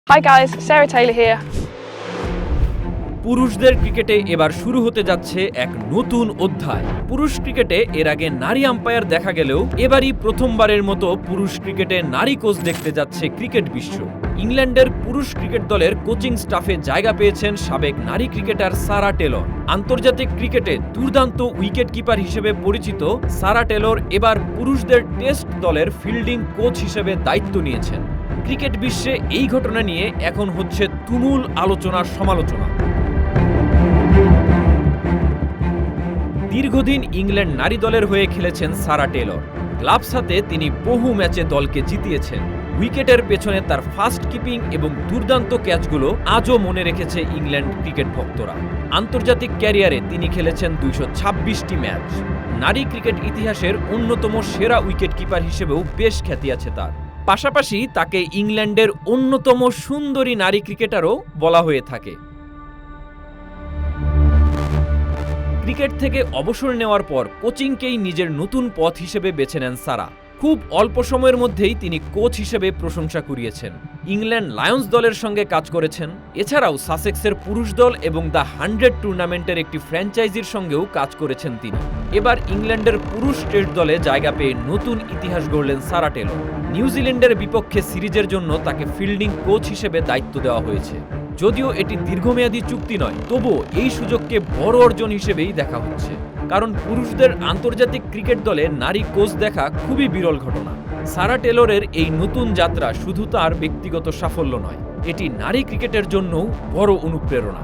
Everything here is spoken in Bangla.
Hi guys, Sarah Taylor here. পুরুষদের ক্রিকেটে এবার শুরু হতে যাচ্ছে এক নতুন অধ্যায়। পুরুষ ক্রিকেটে এর আগে নারী আম্পায়ার দেখা গেলেও এবারই প্রথমবারের মতো পুরুষ ক্রিকেটে নারী কোচ দেখতে যাচ্ছে ক্রিকেট বিশ্ব। ইংল্যান্ডের পুরুষ ক্রিকেট দলের কোচিং স্টাফে জায়গা পেয়েছেন সাবেক নারী ক্রিকেটার সারা টেলর। আন্তর্জাতিক ক্রিকেটে দুর্দান্ত উইকেট কিপার হিসেবে পরিচিত সারা টেলর এবার পুরুষদের টেস্ট দলের ফিল্ডিং কোচ হিসেবে দায়িত্ব নিয়েছেন। ক্রিকেট বিশ্বে এই ঘটনা নিয়ে এখন হচ্ছে তুমুল আলোচনা সমালোচনা। দীর্ঘদিন ইংল্যান্ড নারী দলের হয়ে খেলেছেন সারা টেলর। গ্লাভস হাতে তিনি বহু ম্যাচে দলকে জিতিয়েছেন। উইকেটের পেছনে তার ফাস্ট কিপিং এবং দুর্দান্ত ক্যাচগুলো আজও মনে রেখেছে ইংল্যান্ড ক্রিকেট ভক্তরা। আন্তর্জাতিক ক্যারিয়ারে তিনি খেলেছেন 226টি ম্যাচ। নারী ক্রিকেট ইতিহাসের অন্যতম সেরা উইকেট কিপার হিসেবেও বেশ খ্যাতি আছে তার। পাশাপাশি তাকে ইংল্যান্ডের অন্যতম সুন্দরী নারী ক্রিকেটারও বলা হয়ে থাকে। ক্রিকেট থেকে অবসর নেওয়ার পর কোচিংকেই নিজের নতুন পথ হিসেবে বেছে নেন সারা। খুব অল্প সময়ের মধ্যেই তিনি কোচ হিসেবে প্রশংসা কুড়িয়েছেন। ইংল্যান্ড লায়ন্স দলের সঙ্গে কাজ করেছেন। এছাড়াও সাসেক্সের পুরুষ দল এবং দ্য 100 টুর্নামেন্টের একটি ফ্র্যাঞ্চাইজির সঙ্গেও কাজ করেছেন তিনি। এবার ইংল্যান্ডের পুরুষ টেস্ট দলে জায়গা পেয়ে নতুন ইতিহাস গড়লেন সারা টেলর। নিউজিল্যান্ডের বিপক্ষে সিরিজের জন্য তাকে ফিল্ডিং কোচ হিসেবে দায়িত্ব দেওয়া হয়েছে। যদিও এটি দীর্ঘমেয়াদী চুক্তি নয়, তবুও এই সুযোগকে বড় অর্জন হিসেবেই দেখা হচ্ছে। কারণ পুরুষদের আন্তর্জাতিক ক্রিকেট দলে নারী কোচ দেখা খুবই বিরল ঘটনা। সারা টেলরের এই নতুন যাত্রা শুধু তার ব্যক্তিগত সাফল্য নয়, এটি নারী ক্রিকেটের জন্যও বড় অনুপ্রেরণা।